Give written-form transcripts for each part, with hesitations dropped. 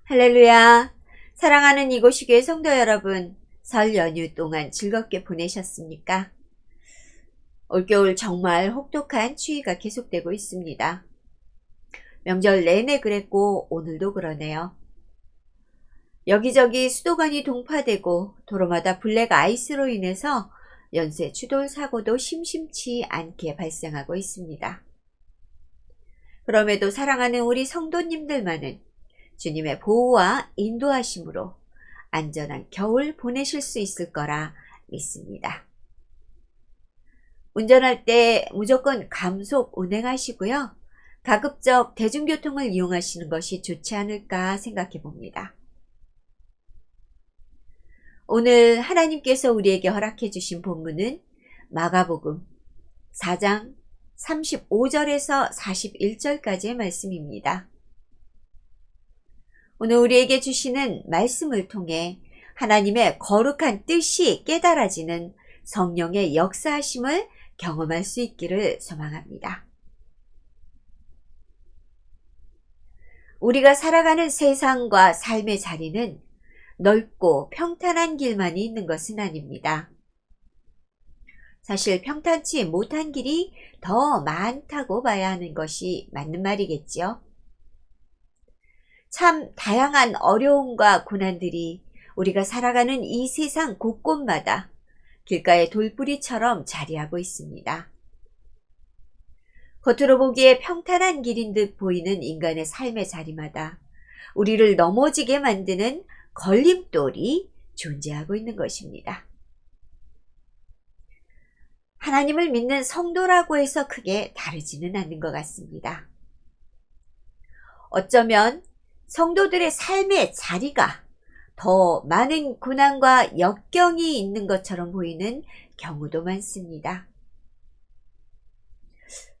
할렐루야! 사랑하는 이곳이교회 성도 여러분, 설 연휴 동안 즐겁게 보내셨습니까? 올겨울 정말 혹독한 추위가 계속되고 있습니다. 명절 내내 그랬고 오늘도 그러네요. 여기저기 수도관이 동파되고 도로마다 블랙 아이스로 인해서 연쇄 추돌 사고도 심심치 않게 발생하고 있습니다. 그럼에도 사랑하는 우리 성도님들만은 주님의 보호와 인도하심으로 안전한 겨울 보내실 수 있을 거라 믿습니다. 운전할 때 무조건 감속 운행하시고요. 가급적 대중교통을 이용하시는 것이 좋지 않을까 생각해 봅니다. 오늘 하나님께서 우리에게 허락해 주신 본문은 마가복음 4장 35절에서 41절까지의 말씀입니다. 오늘 우리에게 주시는 말씀을 통해 하나님의 거룩한 뜻이 깨달아지는 성령의 역사하심을 경험할 수 있기를 소망합니다. 우리가 살아가는 세상과 삶의 자리는 넓고 평탄한 길만이 있는 것은 아닙니다. 사실 평탄치 못한 길이 더 많다고 봐야 하는 것이 맞는 말이겠지요. 참 다양한 어려움과 고난들이 우리가 살아가는 이 세상 곳곳마다 길가의 돌뿌리처럼 자리하고 있습니다. 겉으로 보기에 평탄한 길인 듯 보이는 인간의 삶의 자리마다 우리를 넘어지게 만드는 걸림돌이 존재하고 있는 것입니다. 하나님을 믿는 성도라고 해서 크게 다르지는 않는 것 같습니다. 어쩌면 성도들의 삶의 자리가 더 많은 고난과 역경이 있는 것처럼 보이는 경우도 많습니다.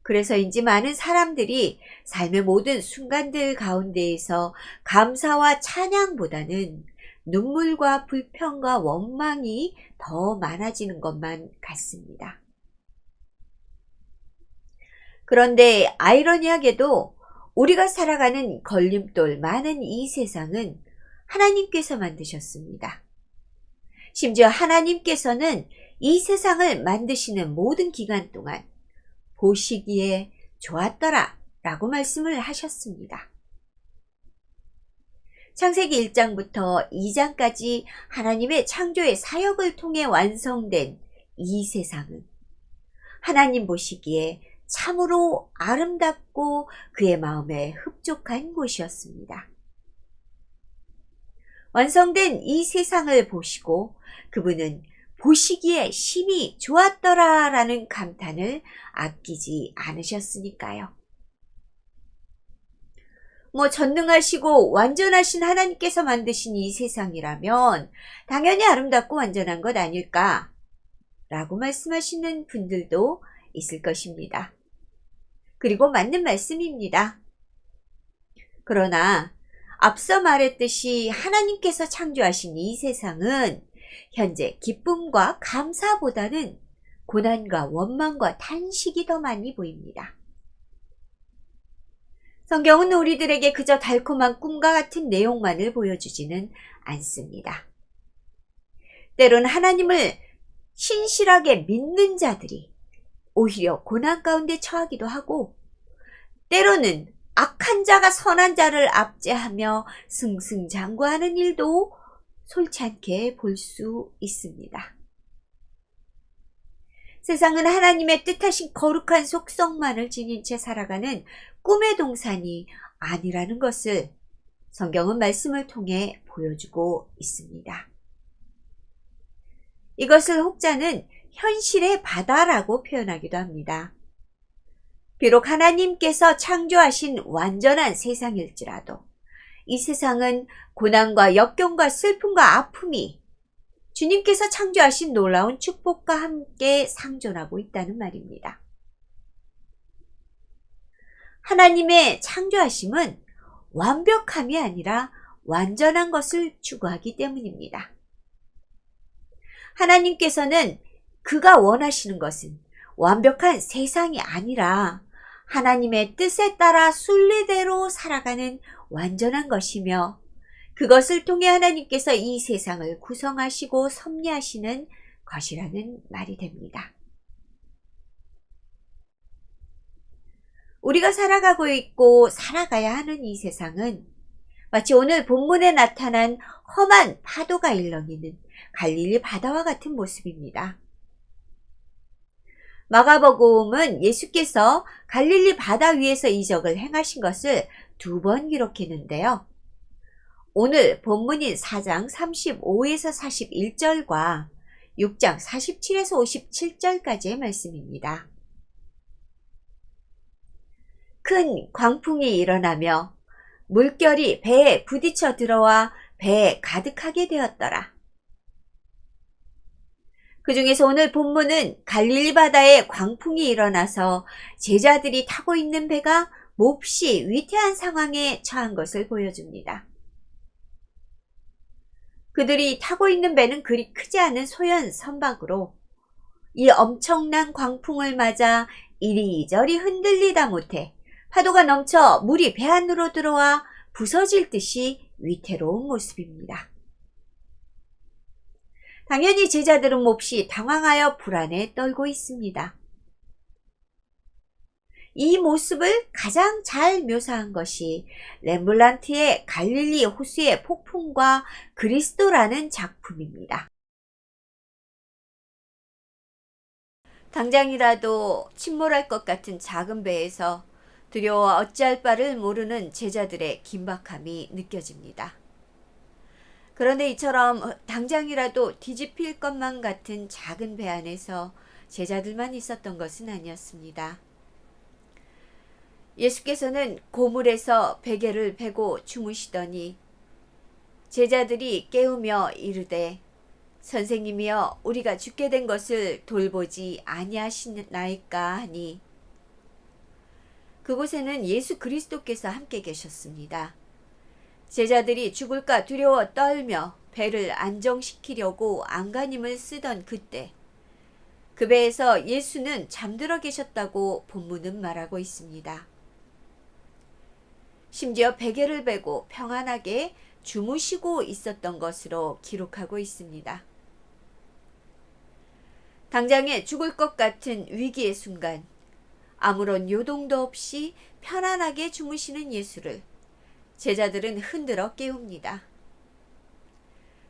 그래서인지 많은 사람들이 삶의 모든 순간들 가운데에서 감사와 찬양보다는 눈물과 불평과 원망이 더 많아지는 것만 같습니다. 그런데 아이러니하게도 우리가 살아가는 걸림돌 많은 이 세상은 하나님께서 만드셨습니다. 심지어 하나님께서는 이 세상을 만드시는 모든 기간 동안 보시기에 좋았더라 라고 말씀을 하셨습니다. 창세기 1장부터 2장까지 하나님의 창조의 사역을 통해 완성된 이 세상은 하나님 보시기에 참으로 아름답고 그의 마음에 흡족한 곳이었습니다. 완성된 이 세상을 보시고 그분은 보시기에 심히 좋았더라 라는 감탄을 아끼지 않으셨으니까요. 전능하시고 완전하신 하나님께서 만드신 이 세상이라면 당연히 아름답고 완전한 것 아닐까 라고 말씀하시는 분들도 있을 것입니다. 그리고 맞는 말씀입니다. 그러나 앞서 말했듯이 하나님께서 창조하신 이 세상은 현재 기쁨과 감사보다는 고난과 원망과 탄식이 더 많이 보입니다. 성경은 우리들에게 그저 달콤한 꿈과 같은 내용만을 보여주지는 않습니다. 때론 하나님을 신실하게 믿는 자들이 오히려 고난 가운데 처하기도 하고 때로는 악한 자가 선한 자를 압제하며 승승장구하는 일도 솔지 않게 볼 수 있습니다. 세상은 하나님의 뜻하신 거룩한 속성만을 지닌 채 살아가는 꿈의 동산이 아니라는 것을 성경은 말씀을 통해 보여주고 있습니다. 이것을 혹자는 현실의 바다라고 표현하기도 합니다. 비록 하나님께서 창조하신 완전한 세상일지라도 이 세상은 고난과 역경과 슬픔과 아픔이 주님께서 창조하신 놀라운 축복과 함께 상존하고 있다는 말입니다. 하나님의 창조하심은 완벽함이 아니라 완전한 것을 추구하기 때문입니다. 하나님께서는 그가 원하시는 것은 완벽한 세상이 아니라 하나님의 뜻에 따라 순리대로 살아가는 완전한 것이며 그것을 통해 하나님께서 이 세상을 구성하시고 섭리하시는 것이라는 말이 됩니다. 우리가 살아가고 있고 살아가야 하는 이 세상은 마치 오늘 본문에 나타난 험한 파도가 일렁이는 갈릴리 바다와 같은 모습입니다. 마가복음은 예수께서 갈릴리 바다 위에서 이적을 행하신 것을 2번 기록했는데요. 오늘 본문인 4장 35에서 41절과 6장 47에서 57절까지의 말씀입니다. 큰 광풍이 일어나며 물결이 배에 부딪혀 들어와 배에 가득하게 되었더라. 그 중에서 오늘 본문은 갈릴리 바다에 광풍이 일어나서 제자들이 타고 있는 배가 몹시 위태한 상황에 처한 것을 보여줍니다. 그들이 타고 있는 배는 그리 크지 않은 소형 선박으로 이 엄청난 광풍을 맞아 이리저리 흔들리다 못해 파도가 넘쳐 물이 배 안으로 들어와 부서질 듯이 위태로운 모습입니다. 당연히 제자들은 몹시 당황하여 불안에 떨고 있습니다. 이 모습을 가장 잘 묘사한 것이 렘블란트의 갈릴리 호수의 폭풍과 그리스도라는 작품입니다. 당장이라도 침몰할 것 같은 작은 배에서 두려워 어찌할 바를 모르는 제자들의 긴박함이 느껴집니다. 그런데 이처럼 당장이라도 뒤집힐 것만 같은 작은 배 안에서 제자들만 있었던 것은 아니었습니다. 예수께서는 고물에서 베개를 베고 주무시더니 제자들이 깨우며 이르되 선생님이여 우리가 죽게 된 것을 돌보지 아니하시나이까 하니 그곳에는 예수 그리스도께서 함께 계셨습니다. 제자들이 죽을까 두려워 떨며 배를 안정시키려고 안간힘을 쓰던 그때 그 배에서 예수는 잠들어 계셨다고 본문은 말하고 있습니다. 심지어 베개를 베고 평안하게 주무시고 있었던 것으로 기록하고 있습니다. 당장에 죽을 것 같은 위기의 순간 아무런 요동도 없이 편안하게 주무시는 예수를 제자들은 흔들어 깨웁니다.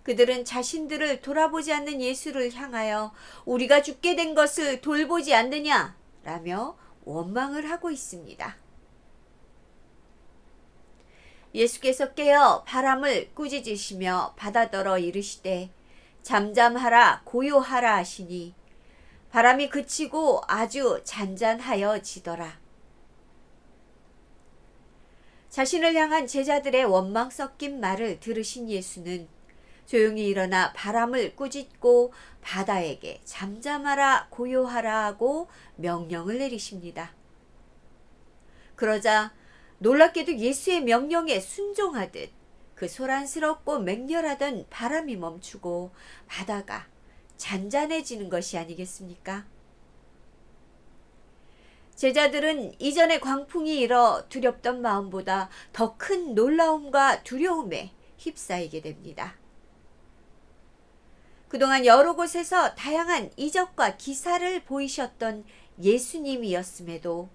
그들은 자신들을 돌아보지 않는 예수를 향하여 우리가 죽게 된 것을 돌보지 않느냐 라며 원망을 하고 있습니다. 예수께서 깨어 바람을 꾸짖으시며 바다더러 이르시되 잠잠하라 고요하라 하시니 바람이 그치고 아주 잔잔하여지더라. 자신을 향한 제자들의 원망 섞인 말을 들으신 예수는 조용히 일어나 바람을 꾸짖고 바다에게 잠잠하라 고요하라 하고 명령을 내리십니다. 그러자 놀랍게도 예수의 명령에 순종하듯 그 소란스럽고 맹렬하던 바람이 멈추고 바다가 잔잔해지는 것이 아니겠습니까? 제자들은 이전에 광풍이 일어 두렵던 마음보다 더 큰 놀라움과 두려움에 휩싸이게 됩니다. 그동안 여러 곳에서 다양한 이적과 기사를 보이셨던 예수님이었음에도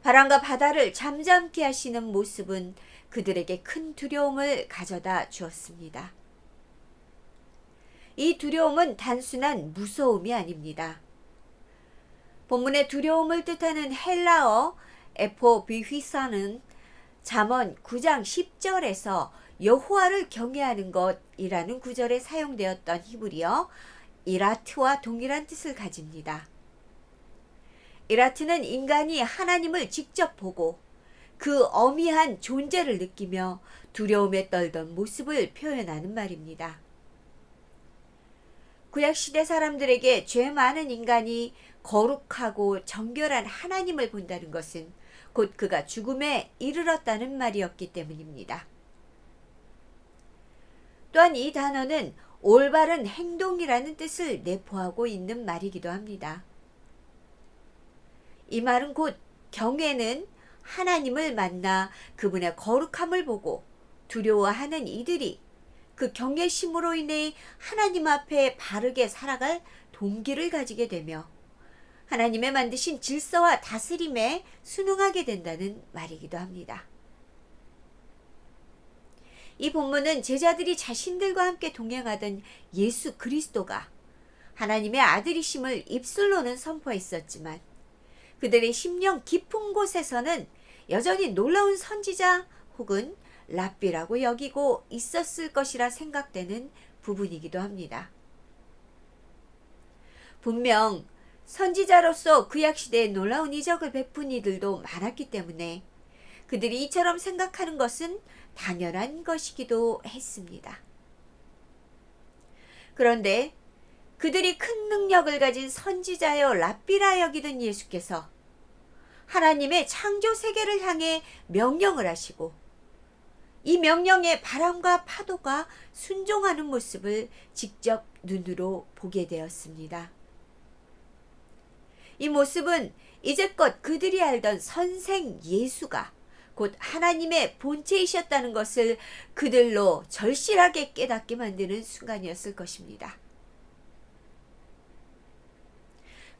바람과 바다를 잠잠케 하시는 모습은 그들에게 큰 두려움을 가져다 주었습니다. 이 두려움은 단순한 무서움이 아닙니다. 본문의 두려움을 뜻하는 헬라어 에포비휘사는 잠언 9장 10절에서 여호와를 경외하는 것이라는 구절에 사용되었던 히브리어 이라트와 동일한 뜻을 가집니다. 이라트는 인간이 하나님을 직접 보고 그 어미한 존재를 느끼며 두려움에 떨던 모습을 표현하는 말입니다. 구약시대 사람들에게 죄 많은 인간이 거룩하고 정결한 하나님을 본다는 것은 곧 그가 죽음에 이르렀다는 말이었기 때문입니다. 또한 이 단어는 올바른 행동이라는 뜻을 내포하고 있는 말이기도 합니다. 이 말은 곧 경외는 하나님을 만나 그분의 거룩함을 보고 두려워하는 이들이 그 경외심으로 인해 하나님 앞에 바르게 살아갈 동기를 가지게 되며 하나님의 만드신 질서와 다스림에 순응하게 된다는 말이기도 합니다. 이 본문은 제자들이 자신들과 함께 동행하던 예수 그리스도가 하나님의 아들이심을 입술로는 선포했었지만 그들의 심령 깊은 곳에서는 여전히 놀라운 선지자 혹은 랍비라고 여기고 있었을 것이라 생각되는 부분이기도 합니다. 분명 선지자로서 구약시대에 놀라운 이적을 베푼 이들도 많았기 때문에 그들이 이처럼 생각하는 것은 당연한 것이기도 했습니다. 그런데 그들이 큰 능력을 가진 선지자여 랍비라 여기던 예수께서 하나님의 창조 세계를 향해 명령을 하시고 이 명령에 바람과 파도가 순종하는 모습을 직접 눈으로 보게 되었습니다. 이 모습은 이제껏 그들이 알던 선생 예수가 곧 하나님의 본체이셨다는 것을 그들로 절실하게 깨닫게 만드는 순간이었을 것입니다.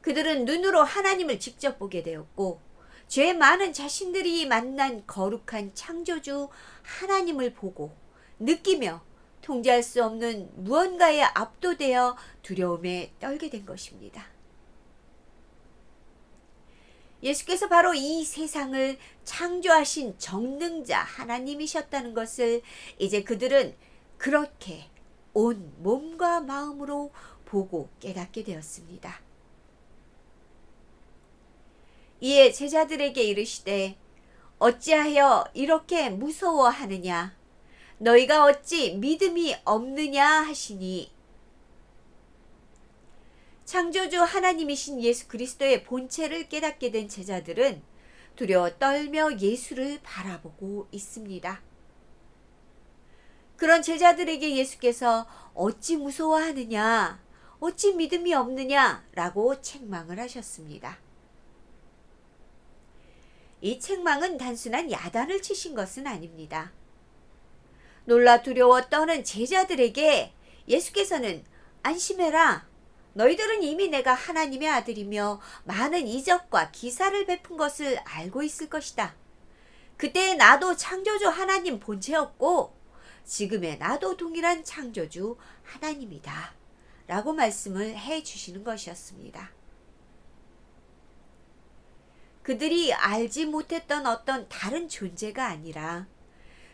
그들은 눈으로 하나님을 직접 보게 되었고 죄 많은 자신들이 만난 거룩한 창조주 하나님을 보고 느끼며 통제할 수 없는 무언가에 압도되어 두려움에 떨게 된 것입니다. 예수께서 바로 이 세상을 창조하신 정능자 하나님이셨다는 것을 이제 그들은 그렇게 온 몸과 마음으로 보고 깨닫게 되었습니다. 이에 제자들에게 이르시되 어찌하여 이렇게 무서워하느냐 너희가 어찌 믿음이 없느냐 하시니 창조주 하나님이신 예수 그리스도의 본체를 깨닫게 된 제자들은 두려워 떨며 예수를 바라보고 있습니다. 그런 제자들에게 예수께서 어찌 무서워하느냐, 어찌 믿음이 없느냐 라고 책망을 하셨습니다. 이 책망은 단순한 야단을 치신 것은 아닙니다. 놀라 두려워 떠는 제자들에게 예수께서는 안심해라. 너희들은 이미 내가 하나님의 아들이며 많은 이적과 기사를 베푼 것을 알고 있을 것이다. 그때 나도 창조주 하나님 본체였고 지금의 나도 동일한 창조주 하나님이다. 라고 말씀을 해 주시는 것이었습니다. 그들이 알지 못했던 어떤 다른 존재가 아니라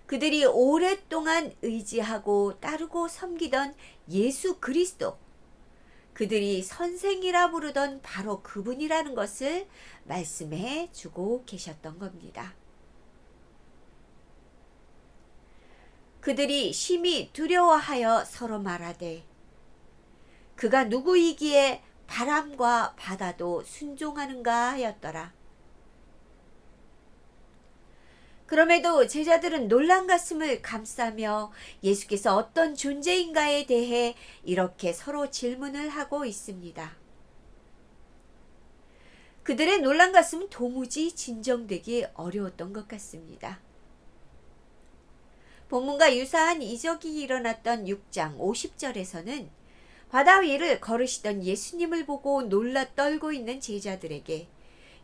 그들이 오랫동안 의지하고 따르고 섬기던 예수 그리스도, 그들이 선생이라 부르던 바로 그분이라는 것을 말씀해 주고 계셨던 겁니다. 그들이 심히 두려워하여 서로 말하되 그가 누구이기에 바람과 바다도 순종하는가 하였더라. 그럼에도 제자들은 놀란 가슴을 감싸며 예수께서 어떤 존재인가에 대해 이렇게 서로 질문을 하고 있습니다. 그들의 놀란 가슴은 도무지 진정되기 어려웠던 것 같습니다. 본문과 유사한 이적이 일어났던 6장 50절에서는 바다 위를 걸으시던 예수님을 보고 놀라 떨고 있는 제자들에게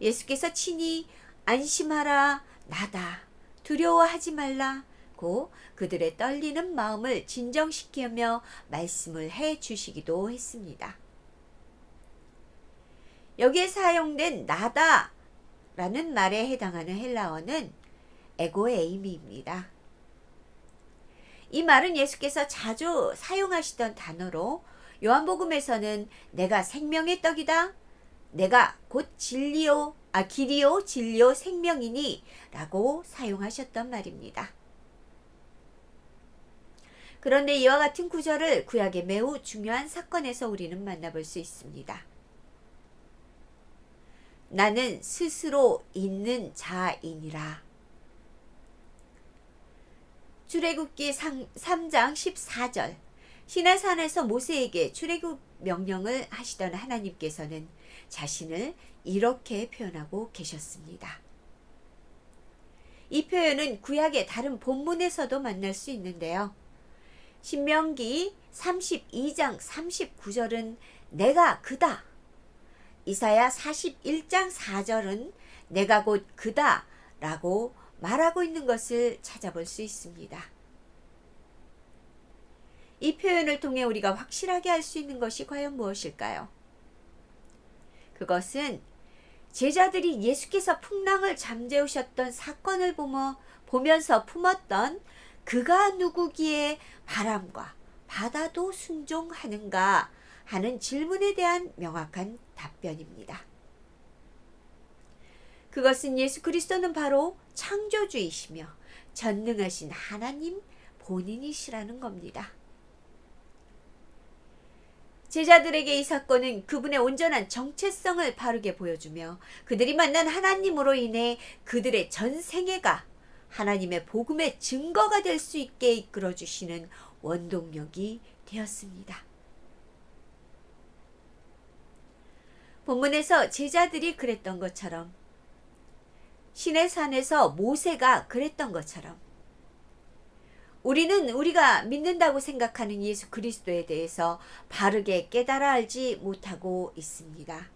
예수께서 친히 안심하라 나다 두려워하지 말라고 그들의 떨리는 마음을 진정시키며 말씀을 해 주시기도 했습니다. 여기에 사용된 나다 라는 말에 해당하는 헬라어는 에고에이미입니다. 이 말은 예수께서 자주 사용하시던 단어로 요한복음에서는 내가 생명의 떡이다. 내가 곧 길이요 진리요 생명이니 라고 사용하셨던 말입니다. 그런데 이와 같은 구절을 구약의 매우 중요한 사건에서 우리는 만나볼 수 있습니다. 나는 스스로 있는 자이니라. 출애굽기 3장 14절 시내산에서 모세에게 출애굽 명령을 하시던 하나님께서는 자신을 이렇게 표현하고 계셨습니다. 이 표현은 구약의 다른 본문에서도 만날 수 있는데요. 신명기 32장 39절은 내가 그다. 이사야 41장 4절은 내가 곧 그다 라고 말하고 있는 것을 찾아볼 수 있습니다. 이 표현을 통해 우리가 확실하게 알 수 있는 것이 과연 무엇일까요? 그것은 제자들이 예수께서 풍랑을 잠재우셨던 사건을 보면서 품었던 그가 누구기에 바람과 바다도 순종하는가 하는 질문에 대한 명확한 답변입니다. 그것은 예수 그리스도는 바로 창조주이시며 전능하신 하나님 본인이시라는 겁니다. 제자들에게 이 사건은 그분의 온전한 정체성을 바르게 보여주며 그들이 만난 하나님으로 인해 그들의 전 생애가 하나님의 복음의 증거가 될 수 있게 이끌어주시는 원동력이 되었습니다. 본문에서 제자들이 그랬던 것처럼, 시내산에서 모세가 그랬던 것처럼, 우리는 우리가 믿는다고 생각하는 예수 그리스도에 대해서 바르게 깨달아 알지 못하고 있습니다.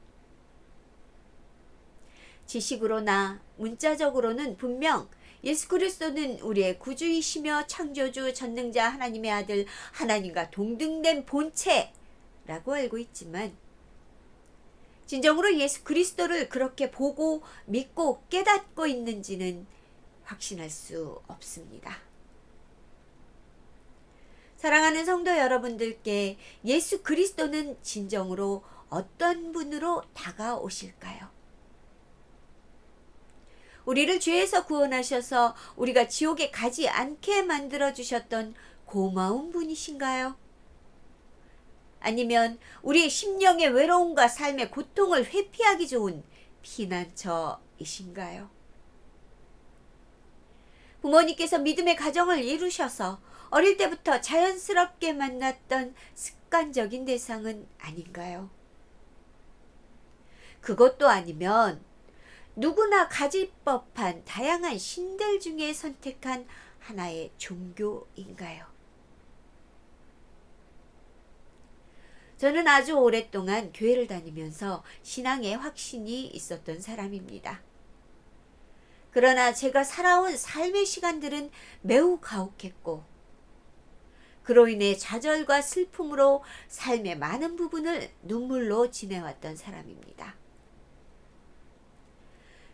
지식으로나 문자적으로는 분명 예수 그리스도는 우리의 구주이시며 창조주 전능자 하나님의 아들 하나님과 동등된 본체라고 알고 있지만 진정으로 예수 그리스도를 그렇게 보고 믿고 깨닫고 있는지는 확신할 수 없습니다. 사랑하는 성도 여러분들께 예수 그리스도는 진정으로 어떤 분으로 다가오실까요? 우리를 죄에서 구원하셔서 우리가 지옥에 가지 않게 만들어주셨던 고마운 분이신가요? 아니면 우리의 심령의 외로움과 삶의 고통을 회피하기 좋은 피난처이신가요? 부모님께서 믿음의 가정을 이루셔서 어릴 때부터 자연스럽게 만났던 습관적인 대상은 아닌가요? 그것도 아니면 누구나 가질 법한 다양한 신들 중에 선택한 하나의 종교인가요? 저는 아주 오랫동안 교회를 다니면서 신앙에 확신이 있었던 사람입니다. 그러나 제가 살아온 삶의 시간들은 매우 가혹했고 그로 인해 좌절과 슬픔으로 삶의 많은 부분을 눈물로 지내왔던 사람입니다.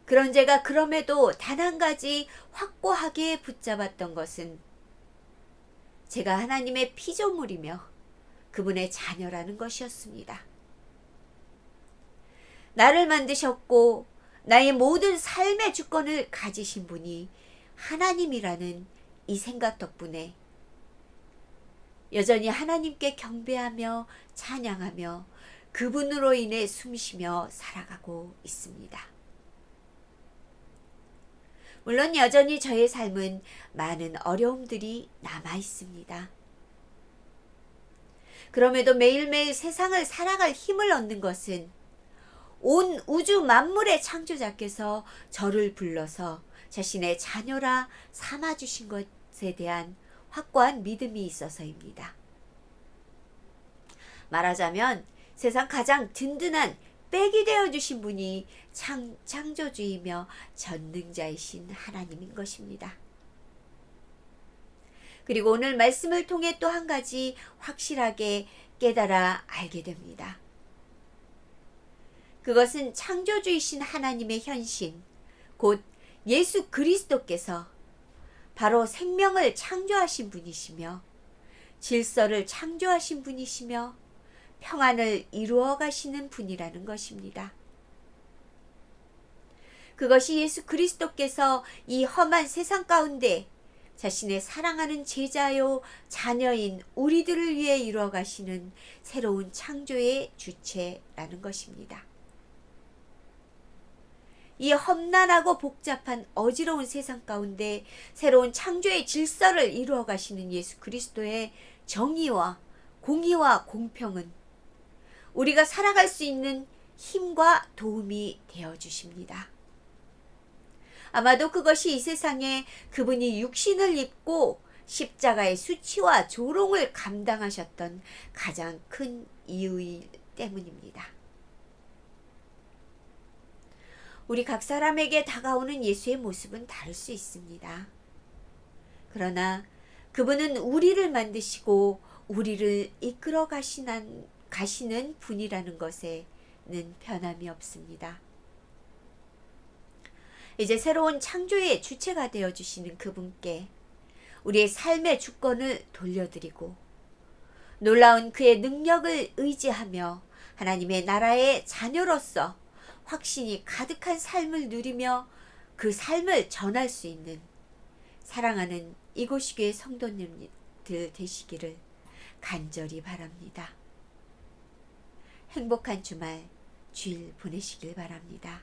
그런 제가 그럼에도 단 한 가지 확고하게 붙잡았던 것은 제가 하나님의 피조물이며 그분의 자녀라는 것이었습니다. 나를 만드셨고 나의 모든 삶의 주권을 가지신 분이 하나님이라는 이 생각 덕분에 여전히 하나님께 경배하며 찬양하며 그분으로 인해 숨쉬며 살아가고 있습니다. 물론 여전히 저의 삶은 많은 어려움들이 남아 있습니다. 그럼에도 매일매일 세상을 살아갈 힘을 얻는 것은 온 우주 만물의 창조자께서 저를 불러서 자신의 자녀라 삼아주신 것에 대한 확고한 믿음이 있어서입니다. 말하자면 세상 가장 든든한 백이 되어주신 분이 창조주이며 전능자이신 하나님인 것입니다. 그리고 오늘 말씀을 통해 또 한 가지 확실하게 깨달아 알게 됩니다. 그것은 창조주이신 하나님의 현신, 곧 예수 그리스도께서 바로 생명을 창조하신 분이시며 질서를 창조하신 분이시며 평안을 이루어 가시는 분이라는 것입니다. 그것이 예수 그리스도께서 이 험한 세상 가운데 자신의 사랑하는 제자요 자녀인 우리들을 위해 이루어 가시는 새로운 창조의 주체라는 것입니다. 이 험난하고 복잡한 어지러운 세상 가운데 새로운 창조의 질서를 이루어 가시는 예수 그리스도의 정의와 공의와 공평은 우리가 살아갈 수 있는 힘과 도움이 되어 주십니다. 아마도 그것이 이 세상에 그분이 육신을 입고 십자가의 수치와 조롱을 감당하셨던 가장 큰 이유이기 때문입니다. 우리 각 사람에게 다가오는 예수의 모습은 다를 수 있습니다. 그러나 그분은 우리를 만드시고 우리를 이끌어 가시는 분이라는 것에는 변함이 없습니다. 이제 새로운 창조의 주체가 되어주시는 그분께 우리의 삶의 주권을 돌려드리고 놀라운 그의 능력을 의지하며 하나님의 나라의 자녀로서 확신이 가득한 삶을 누리며 그 삶을 전할 수 있는 사랑하는 이곳교회 성도님들 되시기를 간절히 바랍니다. 행복한 주말, 주일 보내시길 바랍니다.